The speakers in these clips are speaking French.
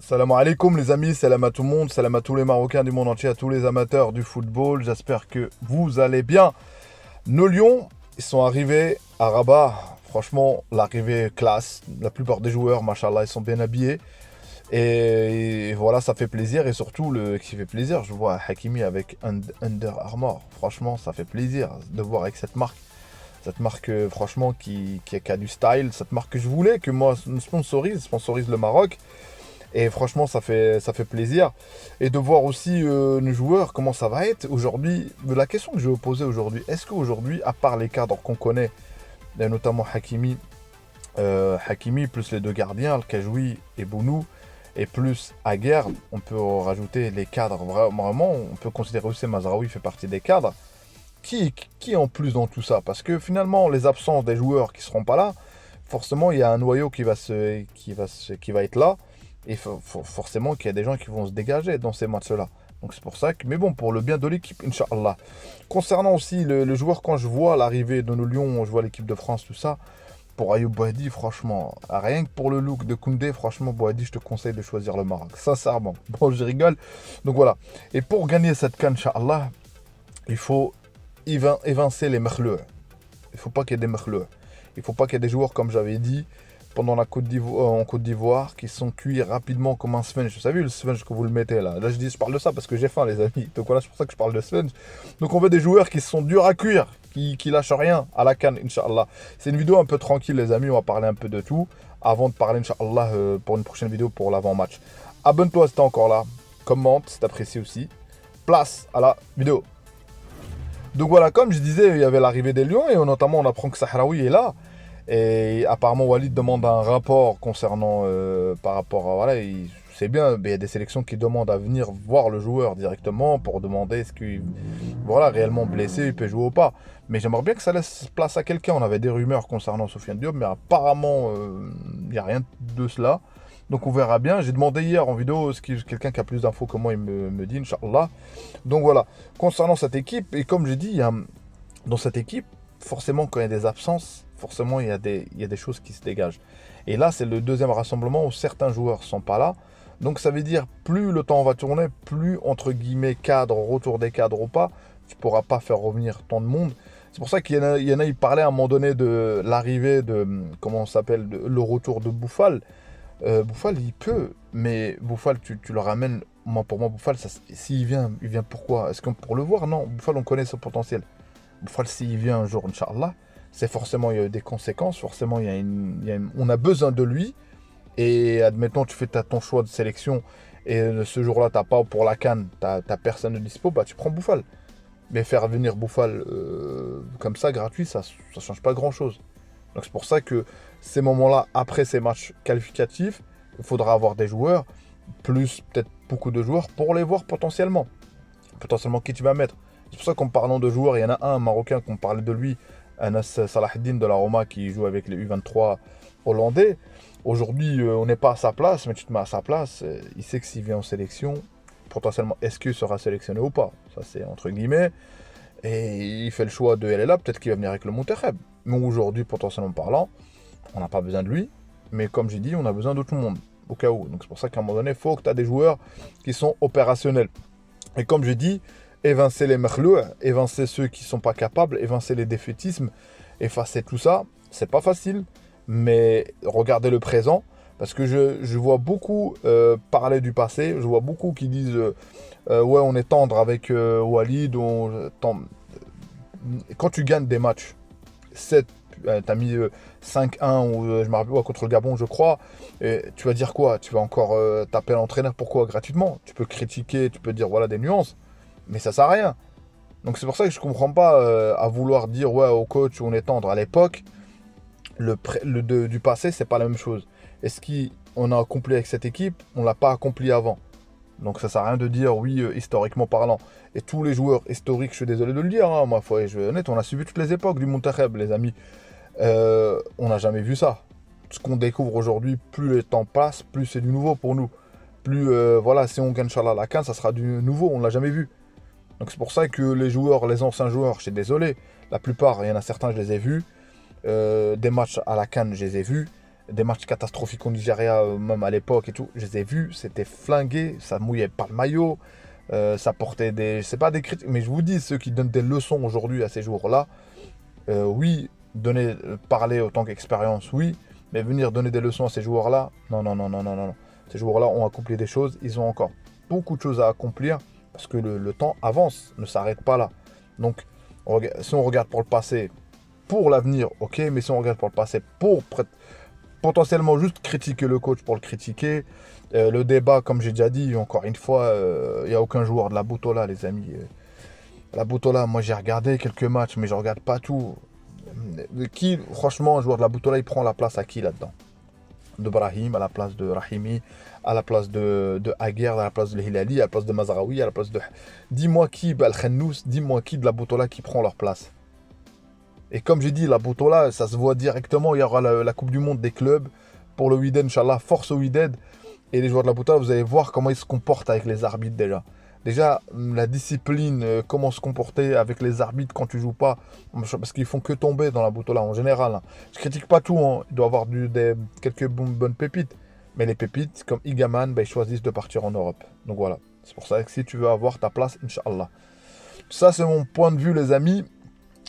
Salam alaikum les amis, salam à tout le monde, salam à tous les Marocains du monde entier, à tous les amateurs du football. J'espère que vous allez bien. Nos Lions, ils sont arrivés à Rabat. Franchement, l'arrivée est classe. La plupart des joueurs, machallah, ils sont bien habillés. Et voilà, ça fait plaisir. Et surtout, le qui fait plaisir, je vois Hakimi avec Under Armour. Franchement, ça fait plaisir de voir avec cette marque. Cette marque, franchement, qui a du style. Cette marque que je voulais, que moi, sponsorise le Maroc. Et franchement, ça fait plaisir. Et de voir aussi nos joueurs, comment ça va être aujourd'hui. La question que je vais vous poser aujourd'hui, est-ce qu'aujourd'hui, à part les cadres qu'on connaît, et notamment Hakimi plus les deux gardiens, Al Kajoui et Bounou, et plus Aguerd, on peut rajouter les cadres, vraiment, on peut considérer aussi Mazraoui fait partie des cadres. Qui en plus dans tout ça? Parce que finalement, les absences des joueurs qui seront pas là, forcément, il y a un noyau qui va être là. Et forcément qu'il y a des gens qui vont se dégager dans ces matchs-là. Donc c'est pour ça que... Mais bon, pour le bien de l'équipe, Inch'Allah. Concernant aussi le joueur, quand je vois l'arrivée de nos Lions, je vois l'équipe de France, tout ça, pour Ayoub Boadi, franchement, rien que pour le look de Koundé, franchement, Boadi, je te conseille de choisir le Maroc. Sincèrement. Bon, je rigole. Donc voilà. Et pour gagner cette CAN, Inch'Allah, il faut évincer les Merleux. Il ne faut pas qu'il y ait des Merleux. Il ne faut pas qu'il y ait des joueurs, comme j'avais dit, pendant la en Côte d'Ivoire, qui sont cuits rapidement comme un sponge. Vous savez le sponge que vous le mettez là. Là, je parle de ça parce que j'ai faim, les amis. Donc voilà, c'est pour ça que je parle de sponge. Donc on veut des joueurs qui sont durs à cuire, qui lâchent rien à la canne, Inch'Allah. C'est une vidéo un peu tranquille, les amis. On va parler un peu de tout avant de parler, Inch'Allah, pour une prochaine vidéo pour l'avant-match. Abonne-toi si t'es encore là. Commente si t'apprécies aussi. Place à la vidéo. Donc voilà, comme je disais, il y avait l'arrivée des Lions et notamment on apprend que Sahraoui est là. Et apparemment Walid demande un rapport concernant par rapport à voilà, c'est bien, mais il y a des sélections qui demandent à venir voir le joueur directement pour demander est-ce qu'il voilà réellement blessé, il peut jouer ou pas. Mais j'aimerais bien que ça laisse place à quelqu'un. On avait des rumeurs concernant Sofiane Diop, mais apparemment il n'y a rien de cela. Donc on verra bien. J'ai demandé hier en vidéo ce quelqu'un qui a plus d'infos que moi il me dit, Inch'Allah. Donc voilà, concernant cette équipe, et comme j'ai dit, dans cette équipe, forcément quand il y a des absences, forcément il y a des choses qui se dégagent. Et là, c'est le deuxième rassemblement où certains joueurs ne sont pas là. Donc ça veut dire, plus le temps va tourner, plus, entre guillemets, cadre, retour des cadres ou pas, tu ne pourras pas faire revenir tant de monde. C'est pour ça qu'il y en a, ils parlaient à un moment donné de l'arrivée de, comment on s'appelle, le retour de Bouffal. Bouffal, il peut, mais Bouffal, tu le ramènes. Moi, pour moi, Bouffal, s'il vient, il vient pourquoi? Est-ce que pour le voir? Non, Bouffal, on connaît son potentiel. Bouffal, s'il vient un jour, Inch'Allah, c'est forcément, il y a des conséquences, forcément, on a besoin de lui. Et admettons, tu fais ton choix de sélection et ce jour-là, t'as pas pour la CAN, t'as personne de dispo, bah tu prends Bouffal. Mais faire venir Bouffal comme ça, gratuit, ça change pas grand-chose. Donc c'est pour ça que ces moments-là, après ces matchs qualificatifs, il faudra avoir des joueurs, plus peut-être beaucoup de joueurs, pour les voir potentiellement. Potentiellement qui tu vas mettre. C'est pour ça qu'en parlant de joueurs, il y en a un Marocain qu'on parlait de lui, Anas Salahdine de la Roma qui joue avec les U23 hollandais. Aujourd'hui, on n'est pas à sa place, mais tu te mets à sa place. Il sait que s'il vient en sélection, potentiellement, est-ce qu'il sera sélectionné ou pas? Ça, c'est entre guillemets. Et il fait le choix de elle est là, peut-être qu'il va venir avec le Monterrey. Mais aujourd'hui, potentiellement parlant, on n'a pas besoin de lui. Mais comme j'ai dit, on a besoin de tout le monde, au cas où. Donc c'est pour ça qu'à un moment donné, il faut que tu aies des joueurs qui sont opérationnels. Et comme j'ai dit, évincer les merleux, évincer ceux qui ne sont pas capables, évincer les défaitismes, effacer tout ça, c'est pas facile. Mais regardez le présent, parce que je vois beaucoup parler du passé, je vois beaucoup qui disent ouais, on est tendre avec Walid, quand tu gagnes des matchs, 7, t'as mis 5-1 ou je me rappelle contre le Gabon, je crois, et tu vas dire quoi? Tu vas encore taper l'entraîneur, pourquoi? Gratuitement. Tu peux critiquer, tu peux dire voilà des nuances, mais ça sert à rien. Donc c'est pour ça que je comprends pas à vouloir dire ouais au coach on est tendre. À l'époque, du passé, c'est pas la même chose. Et ce qu'on a accompli avec cette équipe, on l'a pas accompli avant. Donc ça sert à rien de dire oui, historiquement parlant. Et tous les joueurs historiques, je suis désolé de le dire, hein, moi, je vais être honnête, on a suivi toutes les époques du Monterrey, les amis. On n'a jamais vu ça. Ce qu'on découvre aujourd'hui, plus le temps passe, plus c'est du nouveau pour nous. Plus, voilà, si on gagne Inch'Allah la CAN, ça sera du nouveau, on ne l'a jamais vu. Donc c'est pour ça que les joueurs, les anciens joueurs, je suis désolé, la plupart, il y en a certains, je les ai vus. Des matchs à la CAN, je les ai vus. des matchs catastrophiques au Nigeria, même à l'époque et tout. Je les ai vus, c'était flingué, ça mouillait pas le maillot, ça portait des... C'est pas des critiques, mais je vous dis, ceux qui donnent des leçons aujourd'hui à ces joueurs-là, oui, parler autant qu'expérience, oui, mais venir donner des leçons à ces joueurs-là, non, non, non, non, non, non. Ces joueurs-là ont accompli des choses, ils ont encore beaucoup de choses à accomplir, parce que le temps avance, ne s'arrête pas là. Donc, si on regarde pour le passé, pour l'avenir, ok, mais si on regarde pour le passé, pour potentiellement juste critiquer le coach pour le critiquer, le débat, comme j'ai déjà dit, encore une fois, il n'y a aucun joueur de la Boutola, les amis. La Boutola, moi j'ai regardé quelques matchs, mais je regarde pas tout. Qui, franchement, un joueur de la Boutola, il prend la place à qui là-dedans? De Brahim, à la place de Rahimi, à la place de Aguerd, à la place de Hilali, à la place de Mazraoui, à la place de... Dis-moi qui, Al-Khannous, dis-moi qui de la Boutola qui prend leur place. Et comme j'ai dit, la Boutola, ça se voit directement, il y aura la Coupe du Monde des clubs pour le Wydad, Inch'Allah, force au Wydad. Et les joueurs de la Boutola, vous allez voir comment ils se comportent avec les arbitres déjà. Déjà, la discipline, comment se comporter avec les arbitres quand tu joues pas, parce qu'ils font que tomber dans la Boutola en général. Hein. Je critique pas tout, hein. Il doit y avoir quelques bonnes pépites. Mais les pépites, comme Igaman, ils choisissent de partir en Europe. Donc voilà, c'est pour ça que si tu veux avoir ta place, Inch'Allah. Ça, c'est mon point de vue, les amis.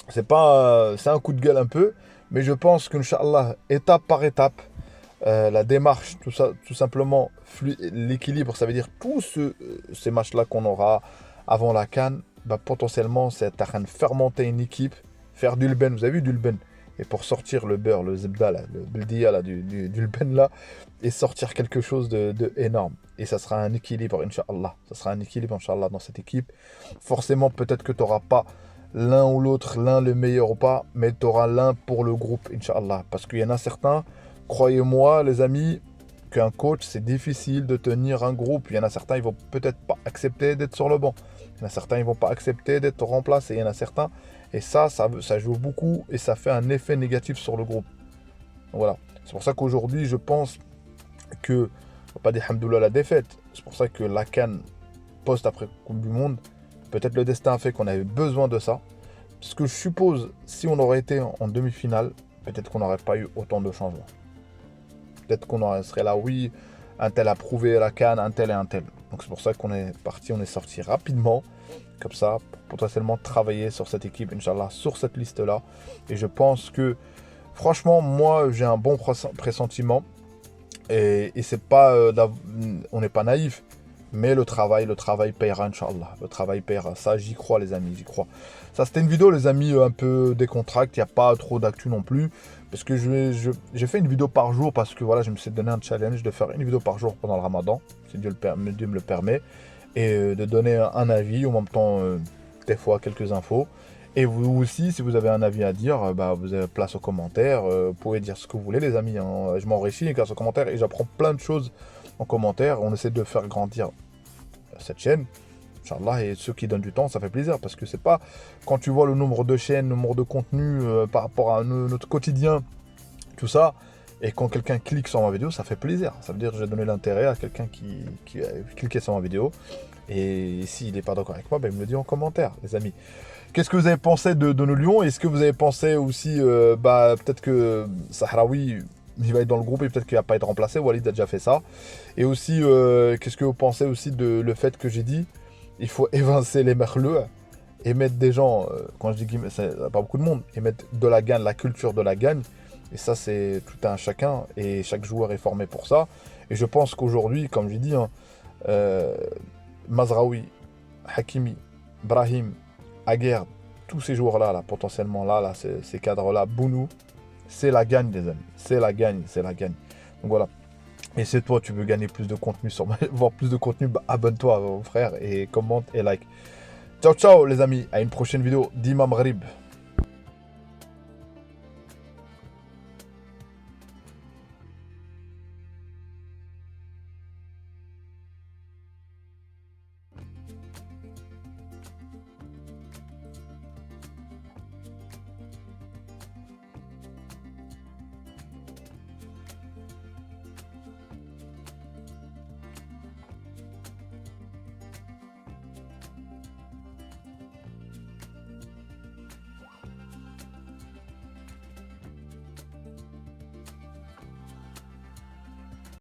C'est un coup de gueule un peu, mais je pense qu'Inch'Allah, étape par étape, la démarche, tout ça, tout simplement, l'équilibre, ça veut dire tous ces matchs-là qu'on aura avant la CAN, potentiellement, c'est en train de fermenter une équipe, faire du Lben, vous avez vu du Lben, et pour sortir le beurre, le zebda, là, le beldia là, du Lben, là, et sortir quelque chose de énorme. Et ça sera un équilibre, Inch'Allah. Ça sera un équilibre, Inch'Allah, dans cette équipe. Forcément, peut-être que tu n'auras pas l'un ou l'autre, l'un le meilleur ou pas, mais tu auras l'un pour le groupe, Inch'Allah. Parce qu'il y en a certains, croyez-moi, les amis, qu'un coach, c'est difficile de tenir un groupe. Il y en a certains, ils vont peut-être pas accepter d'être sur le banc. Il y en a certains, ils vont pas accepter d'être remplacés. Il y en a certains, et ça joue beaucoup et ça fait un effet négatif sur le groupe. Voilà. C'est pour ça qu'aujourd'hui, je pense que, on va pas dire hamdoullah la défaite, c'est pour ça que la CAN post après Coupe du Monde, peut-être le destin a fait qu'on avait besoin de ça. Parce que je suppose, si on aurait été en demi-finale, peut-être qu'on n'aurait pas eu autant de changements. Peut-être qu'on serait là, oui, un tel a prouvé la CAN, un tel et un tel. Donc c'est pour ça qu'on est parti, on est sorti rapidement, comme ça, pour potentiellement travailler sur cette équipe, Inch'Allah, sur cette liste-là. Et je pense que, franchement, moi, j'ai un bon pressentiment. Et c'est pas, on n'est pas naïf. Mais le travail paiera, Inch'Allah. Le travail paiera. Ça, j'y crois, les amis, j'y crois. Ça, c'était une vidéo, les amis, un peu décontracte. Il n'y a pas trop d'actu non plus. Parce que j'ai fait une vidéo par jour parce que voilà, je me suis donné un challenge de faire une vidéo par jour pendant le Ramadan, si Dieu me le permet. Et de donner un avis, en même temps, des fois, quelques infos. Et vous aussi, si vous avez un avis à dire, vous avez place aux commentaires. Vous pouvez dire ce que vous voulez, les amis. Hein. Je m'enrichis grâce aux commentaires et j'apprends plein de choses en commentaire. On essaie de faire grandir cette chaîne, Inch'Allah, et ceux qui donnent du temps, ça fait plaisir, parce que c'est pas quand tu vois le nombre de chaînes, le nombre de contenus par rapport à notre quotidien, tout ça, et quand quelqu'un clique sur ma vidéo, ça fait plaisir. Ça veut dire que j'ai donné l'intérêt à quelqu'un qui a cliqué sur ma vidéo, et s'il n'est pas d'accord avec moi, il me le dit en commentaire, les amis. Qu'est-ce que vous avez pensé de nos Lions? Est-ce que vous avez pensé aussi, peut-être que Sahraoui, il va être dans le groupe et peut-être qu'il va pas être remplacé. Walid a déjà fait ça. Et aussi, qu'est-ce que vous pensez aussi de le fait que j'ai dit, il faut évincer les merleux et mettre des gens, quand je dis guillemets, c'est pas beaucoup de monde, et mettre de la gagne, la culture de la gagne. Et ça, c'est tout un chacun et chaque joueur est formé pour ça. Et je pense qu'aujourd'hui, comme j'ai dit, hein, Mazraoui, Hakimi, Brahim, Aguerd, tous ces joueurs-là, là, potentiellement là, ces cadres-là, Bounou, c'est la gagne, les amis. C'est la gagne, c'est la gagne. Donc voilà. Et si toi, tu veux gagner plus de contenu, voir plus de contenu, abonne-toi, frère, et commente et like. Ciao, ciao, les amis. À une prochaine vidéo d'Imam Gharib.